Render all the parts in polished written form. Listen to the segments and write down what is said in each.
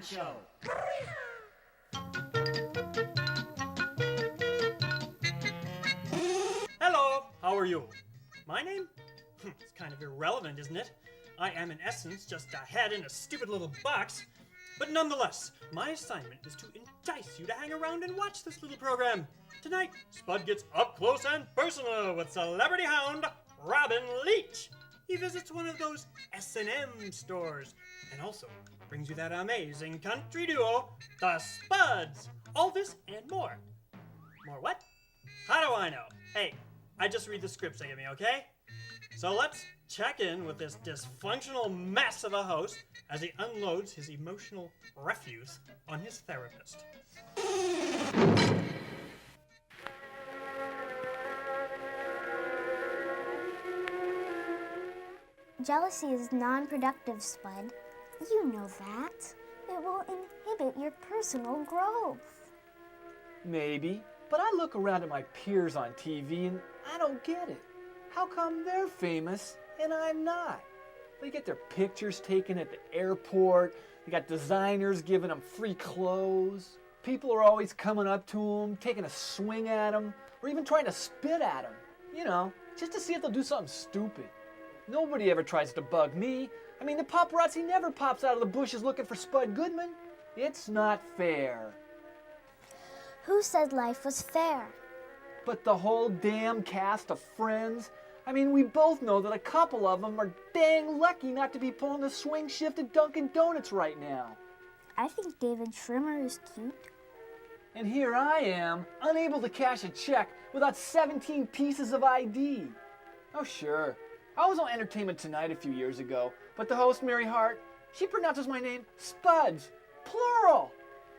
Talent Show. Hello, how are you? My name? It's kind of irrelevant, isn't it? I am in essence just a head in a stupid little box. But nonetheless, my assignment is to entice you to hang around and watch this little program. Tonight, Spud gets up close and personal with celebrity hound Robin Leach. He visits one of those S&M stores and also brings you that amazing country duo, the Spudds. All this and more. More what? How do I know? Hey, I just read the scripts they give me, okay? So let's check in with this dysfunctional mess of a host as he unloads his emotional refuse on his therapist. Jealousy is non-productive, Spud. You know that. It will inhibit your personal growth. Maybe, but I look around at my peers on TV and I don't get it. How come they're famous and I'm not? They get their pictures taken at the airport. They got designers giving them free clothes. People are always coming up to them, taking a swing at them, or even trying to spit at them. You know, just to see if they'll do something stupid. Nobody ever tries to bug me. I mean, the paparazzi never pops out of the bushes looking for Spud Goodman. It's not fair. Who said life was fair? But the whole damn cast of Friends. I mean, we both know that a couple of them are dang lucky not to be pulling the swing shift at Dunkin' Donuts right now. I think David Schwimmer is cute. And here I am, unable to cash a check without 17 pieces of ID. Oh, sure. I was on Entertainment Tonight a few years ago, but the host, Mary Hart, she pronounces my name Spudds, plural,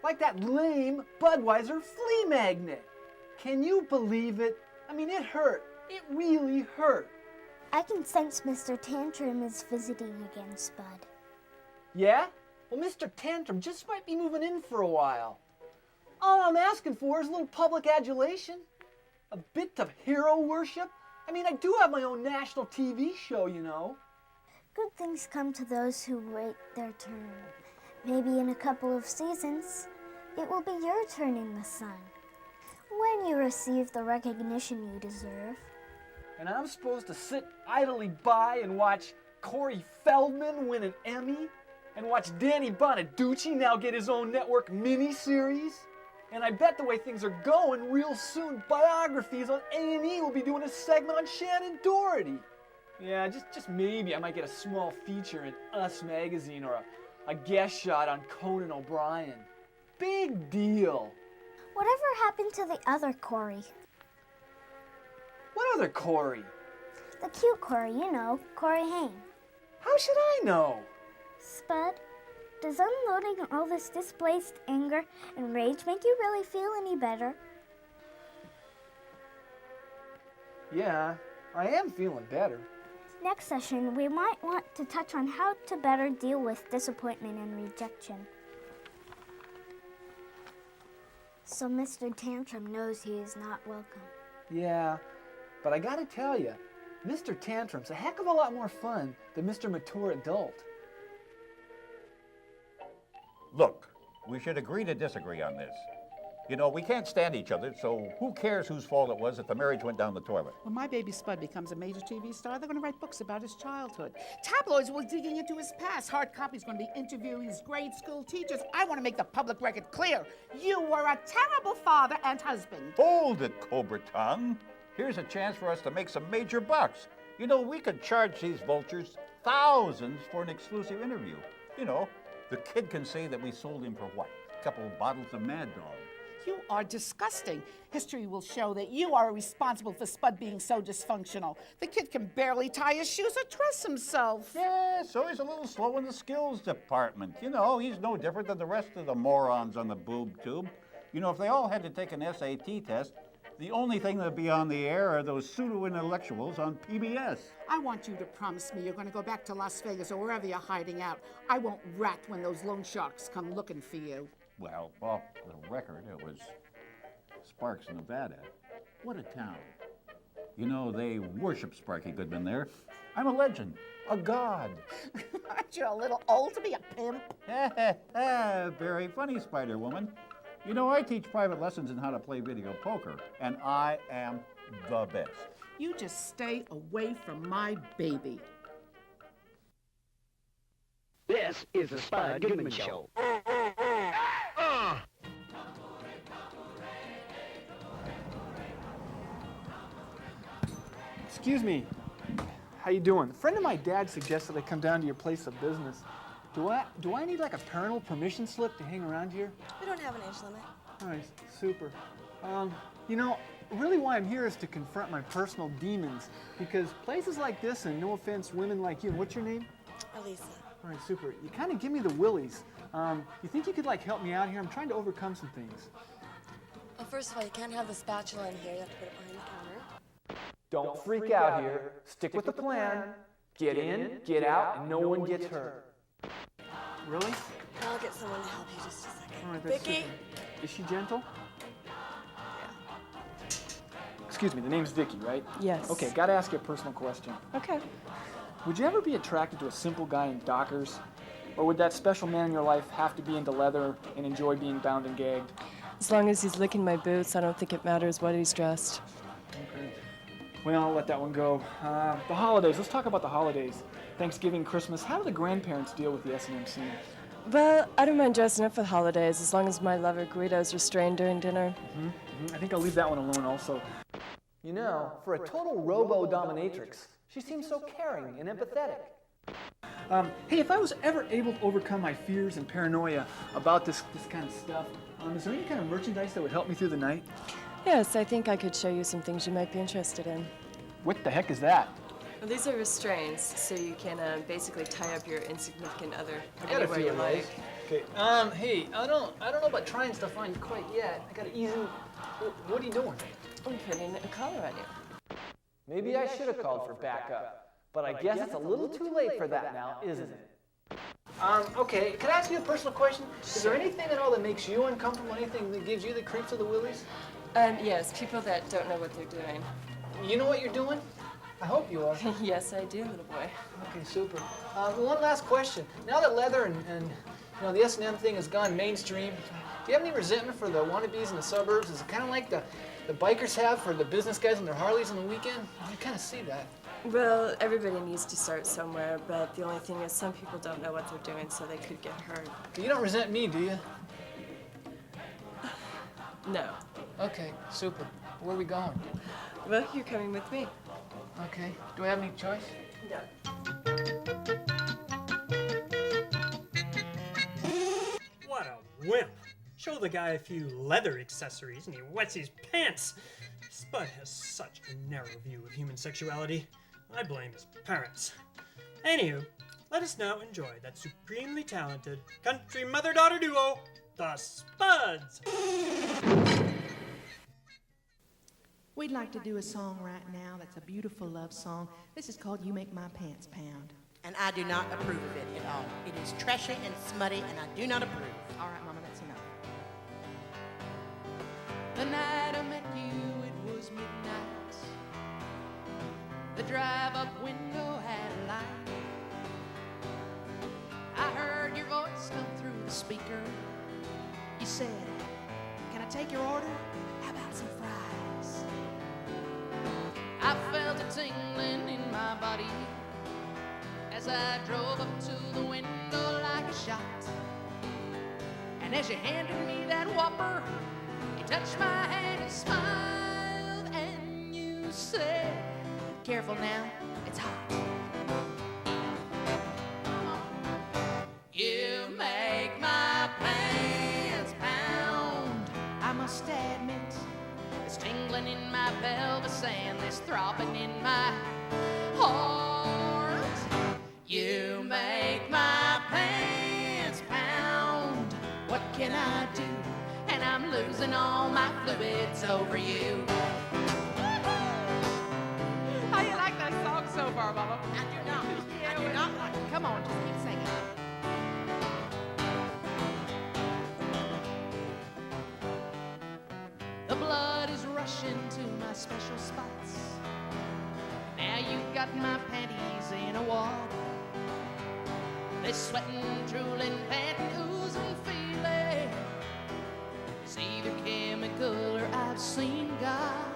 like that lame Budweiser flea magnet. Can you believe it? I mean, it hurt. It really hurt. I can sense Mr. Tantrum is visiting again, Spud. Yeah? Well, Mr. Tantrum just might be moving in for a while. All I'm asking for is a little public adulation, a bit of hero worship. I mean, I do have my own national TV show, you know. Good things come to those who wait their turn. Maybe in a couple of seasons, it will be your turn in the sun. When you receive the recognition you deserve. And I'm supposed to sit idly by and watch Corey Feldman win an Emmy? And watch Danny Bonaducci now get his own network miniseries? And I bet the way things are going, real soon, Biographies on A&E will be doing a segment on Shannon Doherty. Yeah, just maybe I might get a small feature in Us magazine or a guest shot on Conan O'Brien. Big deal. Whatever happened to the other Corey? What other Corey? The cute Corey, you know, Corey Haim. How should I know? Spud, does unloading all this displaced anger and rage make you really feel any better? Yeah, I am feeling better. Next session, we might want to touch on how to better deal with disappointment and rejection. So Mr. Tantrum knows he is not welcome. Yeah, but I gotta tell you, Mr. Tantrum's a heck of a lot more fun than Mr. Mature Adult. Look, we should agree to disagree on this. You know, we can't stand each other, so who cares whose fault it was if the marriage went down the toilet? When my baby Spud becomes a major TV star, they're going to write books about his childhood. Tabloids will be digging into his past. Hard copies going to be interviewing his grade school teachers. I want to make the public record clear. You were a terrible father and husband. Hold it, Cobra Tongue. Here's a chance for us to make some major bucks. You know, we could charge these vultures thousands for an exclusive interview. You know, the kid can say that we sold him for what? A couple of bottles of Mad Dog. You are disgusting. History will show that you are responsible for Spud being so dysfunctional. The kid can barely tie his shoes or dress himself. Yeah, so he's a little slow in the skills department. You know, he's no different than the rest of the morons on the boob tube. You know, if they all had to take an SAT test, the only thing that'd be on the air are those pseudo-intellectuals on PBS. I want you to promise me you're going to go back to Las Vegas or wherever you're hiding out. I won't rat when those loan sharks come looking for you. Well, off the record, it was Sparks, Nevada. What a town. You know, they worship Sparky Goodman there. I'm a legend, a god. Aren't you a little old to be a pimp? Very funny, Spider-Woman. You know, I teach private lessons in how to play video poker, and I am the best. You just stay away from my baby. This is the Spud Goodman Show. Excuse me. How you doing? A friend of my dad suggested I come down to your place of business. Do I need like a parental permission slip to hang around here? We don't have an age limit. All right, super. You know, really why I'm here is to confront my personal demons, because places like this, and no offense, women like you, what's your name? Elisa. All right, super. You kind of give me the willies. You think you could like help me out here? I'm trying to overcome some things. Well, first of all, you can't have the spatula in here. You have to put it behind the counter. Don't freak out here. Stick with the plan. Get in, get out, and no one gets hurt. Really? I'll get someone to help you just a second. All right, that's Vicky? super. Is she gentle? Excuse me, the name's Vicky, right? Yes. Okay, gotta ask you a personal question. Okay. Would you ever be attracted to a simple guy in Dockers? Or would that special man in your life have to be into leather and enjoy being bound and gagged? As long as he's licking my boots, I don't think it matters what he's dressed. Okay. Well, I'll let that one go. The holidays, let's talk about the holidays. Thanksgiving, Christmas, how do the grandparents deal with the S&M scene? Well, I don't mind dressing up for the holidays as long as my lover Guido's restrained during dinner. I think I'll leave that one alone also. You know, for a total robo-dominatrix, she seems so caring and empathetic. Hey, if I was ever able to overcome my fears and paranoia about this kind of stuff, is there any kind of merchandise that would help me through the night? Yes, I think I could show you some things you might be interested in. What the heck is that? Well, these are restraints, so you can basically tie up your insignificant other I got a anywhere few you of like. those. Okay. Hey, I don't know about trying stuff on you quite yet. I gotta ease in. What are you doing? I'm putting a collar on you. Maybe I should have called for backup, but I guess it's a little too late for that now, isn't it? Okay, can I ask you a personal question? Is there anything at all that makes you uncomfortable, anything that gives you the creeps of the willies? Yes, people that don't know what they're doing. You know what you're doing? I hope you are. Yes, I do, little boy. Okay, super. One last question. Now that leather and you know, the S&M thing has gone mainstream, do you have any resentment for the wannabes in the suburbs? Is it kind of like the bikers have for the business guys on their Harleys on the weekend? I kind of see that. Well, everybody needs to start somewhere, but the only thing is some people don't know what they're doing, so they could get hurt. You don't resent me, do you? No. Okay, super. Where are we going? Well, you're coming with me. Okay. Do I have any choice? No. What a wimp. Show the guy a few leather accessories and he wets his pants. Spud has such a narrow view of human sexuality. I blame his parents. Anywho, let us now enjoy that supremely talented country mother-daughter duo, the Spudds. We'd like to do a song right now that's a beautiful love song. This is called You Make My Pants Pound. And I do not approve of it at all. It is trashy and smutty, and I do not approve. All right, Mama, that's enough. The night I met you, it was midnight. The drive-up window had a light. I heard your voice come through the speaker. You said, "Can I take your order? How about some fries?" I felt a tingling in my body as I drove up to the window like a shot. And as you handed me that Whopper, you touched my hand and smiled, and you said, "Careful now, it's hot." You make my pants pound. I must admit, there's tingling in my pelvis and there's throbbing in my heart. You make my pants pound. What can I do? And I'm losing all my fluids over you. How you like that song so far, Mama? I do not. I do not like it. Come on, just keep singing. The blood is rushing to my special spots. got my panties in a wad. They sweating, drooling, panting, oozing, feeling. It's either chemical or I've seen God.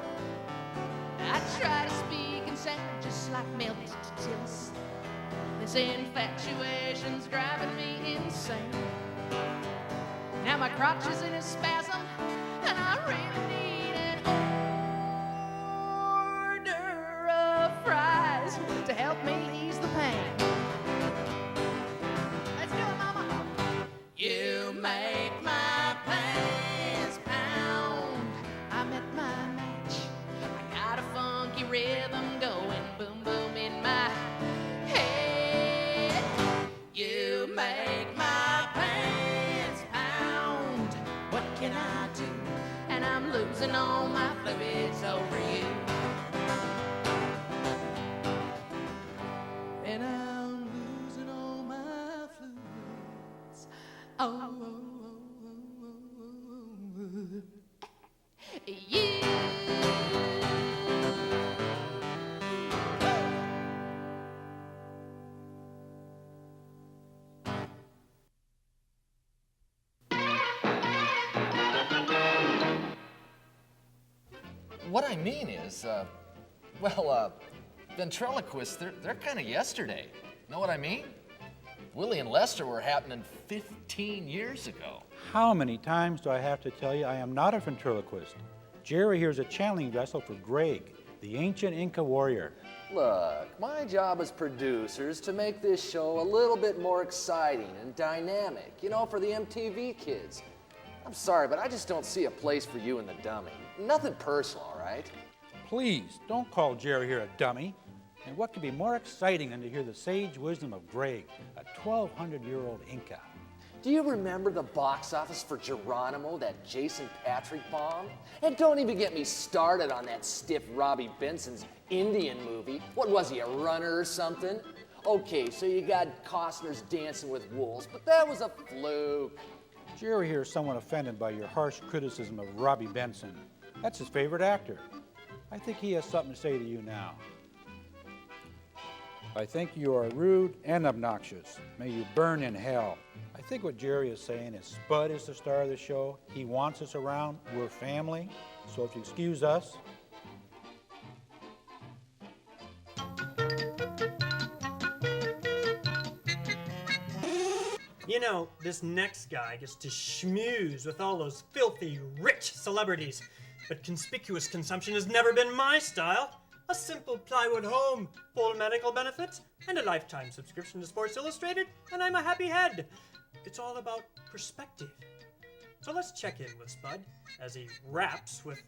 I try to speak and sound just like melted tills. This infatuation's driving me insane. Now my crotch is in a spasm, and I really need an order of fries to help me ease the pain. Let's do it, mama. You make my pants pound. I met my match. I got a funky rhythm going, boom, boom in my head. You make my pants pound. What can I do? And I'm losing all my fluids over you. And I'm losing all my fluids. Oh, you. What I mean is, ventriloquists, they're kind of yesterday. Know what I mean? Willie and Lester were happening 15 years ago. How many times do I have to tell you I am not a ventriloquist? Jerry here's a channeling vessel for Greg, the ancient Inca warrior. Look, my job as producer is to make this show a little bit more exciting and dynamic, you know, for the MTV kids. I'm sorry, but I just don't see a place for you and the dummy. Nothing personal, all right? Please, don't call Jerry here a dummy. And what could be more exciting than to hear the sage wisdom of Greg, a 1,200-year-old Inca? Do you remember the box office for Geronimo, that Jason Patric bomb? And don't even get me started on that stiff Robbie Benson's Indian movie. What was he, a runner or something? Okay, so you got Costner's Dancing with Wolves, but that was a fluke. Jerry here is somewhat offended by your harsh criticism of Robbie Benson. That's his favorite actor. I think he has something to say to you now. I think you are rude and obnoxious. May you burn in hell. I think what Jerry is saying is Spud is the star of the show. He wants us around. We're family. So if you excuse us. You know, this next guy gets to schmooze with all those filthy, rich celebrities. But conspicuous consumption has never been my style. A simple plywood home, full medical benefits, and a lifetime subscription to Sports Illustrated, and I'm a happy head. It's all about perspective. So let's check in with Spud as he raps with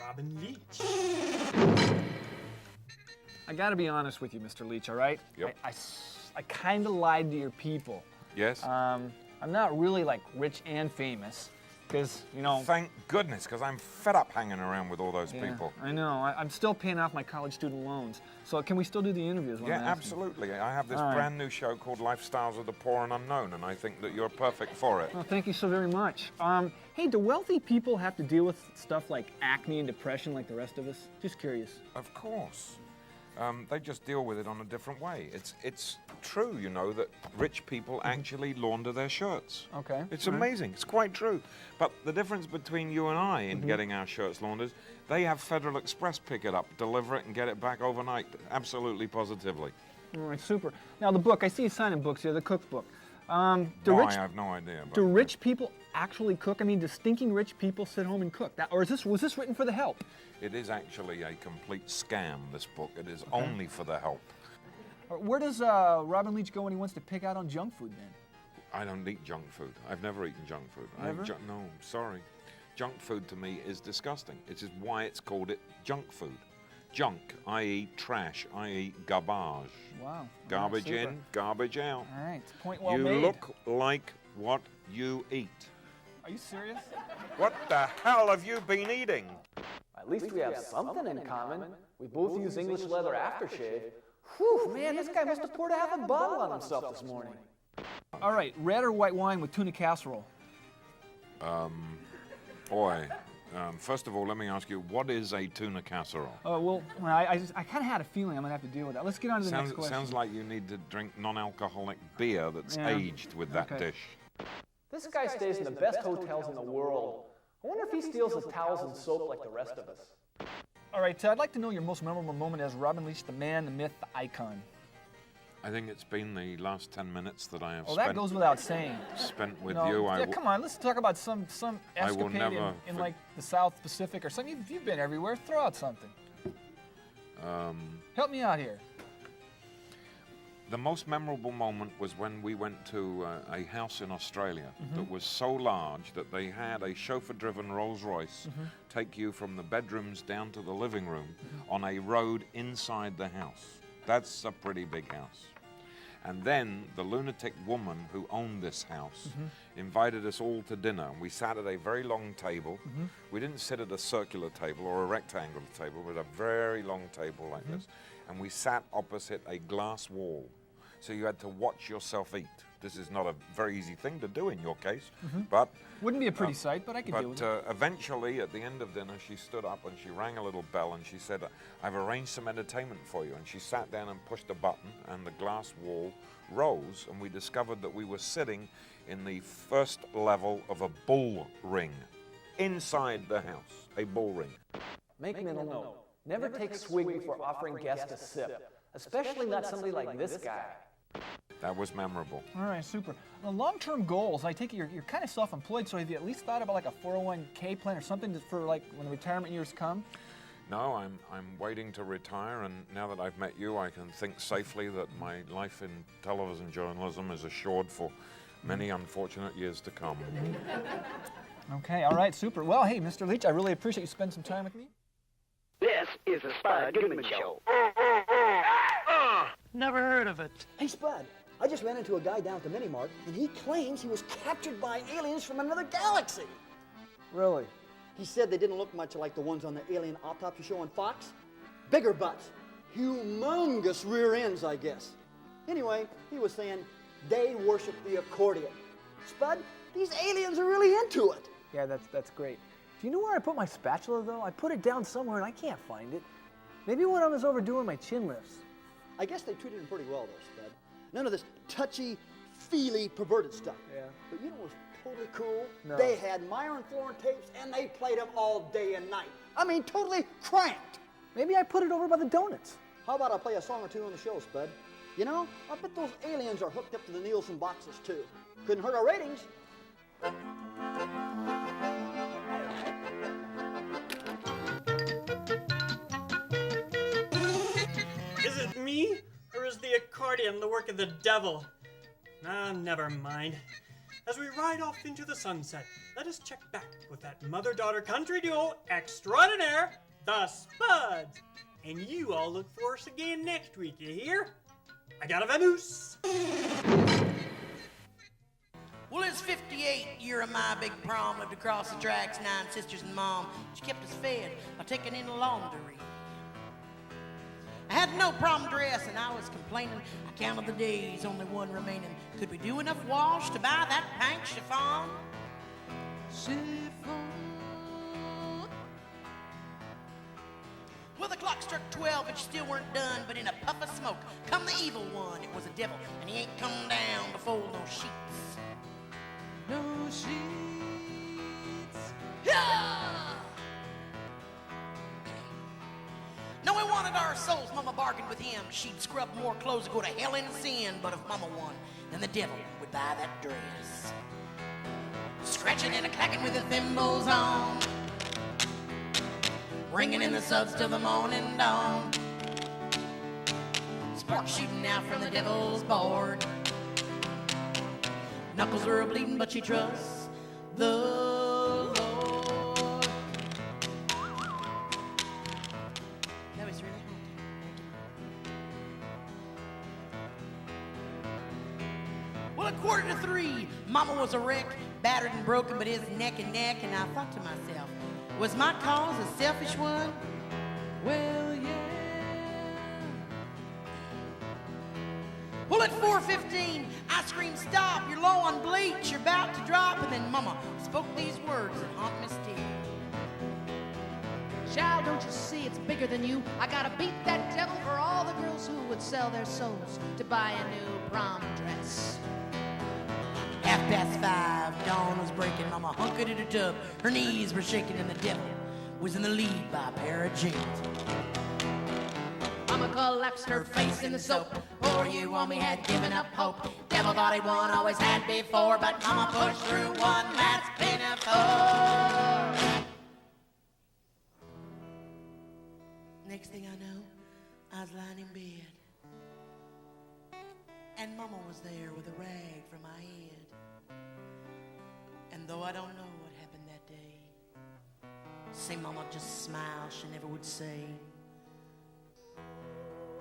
Robin Leach. I gotta be honest with you, Mr. Leach, all right? Yep. I kind of lied to your people. Yes? I'm not really like rich and famous, because, you know... Thank goodness, because I'm fed up hanging around with all those people. I know. I'm still paying off my college student loans. So can we still do the interviews? Yeah, absolutely. I have this brand new show called Lifestyles of the Poor and Unknown, and I think that you're perfect for it. Well, thank you so very much. Hey, do wealthy people have to deal with stuff like acne and depression like the rest of us? Just curious. Of course. They just deal with it on a different way. It's true, you know, that rich people actually launder their shirts. Okay. It's amazing. It's quite true. But the difference between you and I in getting our shirts laundered, they have Federal Express pick it up, deliver it, and get it back overnight. Absolutely, positively. All right, super. Now, the book, I see you signing books here, the cookbook. I have no idea. But do rich people actually cook? I mean, do stinking rich people sit home and cook? Or was this written for the help? It is actually a complete scam, this book. It is only for the help. Where does Robin Leach go when he wants to pick out on junk food, then? I don't eat junk food. I've never eaten junk food. Never? No, sorry. Junk food to me is disgusting. It is why it's called junk food. Junk, i.e. trash, i.e. garbage. Wow. Garbage in, garbage out. All right, point well made. You look like what you eat. Are you serious? What the hell have you been eating? At least we have something in common. We both use English leather aftershave. Whew, man, this guy must have poured half a bottle on himself this morning. All right, red or white wine with tuna casserole? Boy, First of all, let me ask you, what is a tuna casserole? Well, I kind of had a feeling I'm going to have to deal with that. Let's get on to the next question. Sounds like you need to drink non-alcoholic beer that's aged with that dish. This guy stays in the best hotels in the world. I wonder if he steals his towels and soap like the rest of us. All right, I'd like to know your most memorable moment as Robin Leach, the man, the myth, the icon. I think it's been the last 10 minutes that I have that goes without saying. Spent with No, you. yeah, come on, let's talk about some escapade in like the South Pacific or something. You've been everywhere. Throw out something. Help me out here. The most memorable moment was when we went to a house in Australia that was so large that they had a chauffeur-driven Rolls-Royce take you from the bedrooms down to the living room on a road inside the house. That's a pretty big house. And then the lunatic woman who owned this house invited us all to dinner. We sat at a very long table. We didn't sit at a circular table or a rectangular table, but a very long table like this. And we sat opposite a glass wall. So you had to watch yourself eat. This is not a very easy thing to do in your case, but... Wouldn't be a pretty sight, but I could deal with it. But eventually, at the end of dinner, she stood up and she rang a little bell and she said, I've arranged some entertainment for you. And she sat down and pushed a button and the glass wall rose and we discovered that we were sitting in the first level of a bull ring inside the house, a bull ring. Make mental note. Never take swig before offering guests a sip, especially not somebody like this guy. That was memorable. All right, super. Long-term goals, I take it you're kind of self-employed, so have you at least thought about like a 401k plan or something for like when the retirement years come? No, I'm waiting to retire, and now that I've met you, I can think safely that my life in television journalism is assured for many unfortunate years to come. Okay, all right, super. Well, hey, Mr. Leach, I really appreciate you spending some time with me. This is the Spud Goodman Show. Never heard of it. Hey, Spud, I just ran into a guy down at the mini-mart, and he claims he was captured by aliens from another galaxy. Really? He said they didn't look much like the ones on the alien autopsy show on Fox. Bigger butts. Humongous rear ends, I guess. Anyway, he was saying they worship the accordion. Spud, these aliens are really into it. Yeah, that's great. Do you know where I put my spatula, though? I put it down somewhere, and I can't find it. Maybe when I was overdoing my chin lifts. I guess they treated him pretty well, though, Spud. None of this touchy-feely, perverted stuff. Yeah. But you know what was totally cool? No. They had Myron Florin tapes, and they played them all day and night. I mean, totally cranked. Maybe I put it over by the donuts. How about I play a song or two on the show, Spud? You know, I bet those aliens are hooked up to the Nielsen boxes, too. Couldn't hurt our ratings. Is it me, or is the accordion the work of the devil? Ah, never mind. As we ride off into the sunset, let us check back with that mother-daughter country duo extraordinaire, the Spudds. And you all look for us again next week, you hear? I got a vamoose. Well, it's 58 year of my big prom. Lived across the tracks, 9 sisters and mom. She kept us fed by taking in the laundry. I had no prom dress and I was complaining. I counted the days, only one remaining. Could we do enough wash to buy that pink chiffon? Well, the clock struck 12 and she still weren't done. But in a puff of smoke, come the evil one. It was a devil, and he ain't come down to fold no sheets. No sheets. Yeah! No, he wanted our souls. Mama bargained with him. She'd scrub more clothes to go to hell in sin. But if Mama won, then the devil would buy that dress. Scratching and a clacking with the thimbles on, ringing in the suds till the morning dawn. Sparks shooting out from the devil's board. Knuckles were bleeding, but she trusts the Lord. That was really hot. Well, at 2:45, Mama was a wreck, battered and broken, but his neck and neck. And I thought to myself, was my cause a selfish one? Well, yeah. Well, at 4:15, I screamed, stop, you're low on bleach, you're about to drop. And then Mama spoke these words that haunt me still. Child, don't you see it's bigger than you? I gotta beat that devil for all the girls who would sell their souls to buy a new prom dress. 5:30, dawn was breaking, Mama hunkered in her tub. Her knees were shaking and the devil was in the lead by a pair of jeans. Mama collapsed her face in the soap. Poor you on me had given up hope. Devil thought he won, always had before, but Mama pushed through one that's pinafore. Next thing I know, I was lying in bed, and Mama was there with a rag from my head. And though I don't know what happened that day, see Mama just smiled, she never would say.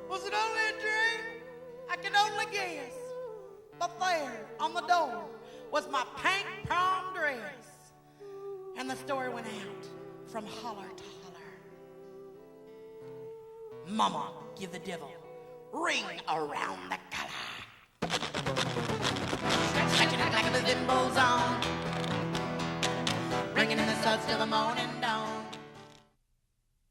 Was it only a dream? I can only guess. But there, on the door, was my pink prom dress. And the story went out from holler to holler. Mama, give the devil ring around the collar. Stretching it like the thimbles on. Ringing in the suds till the morning.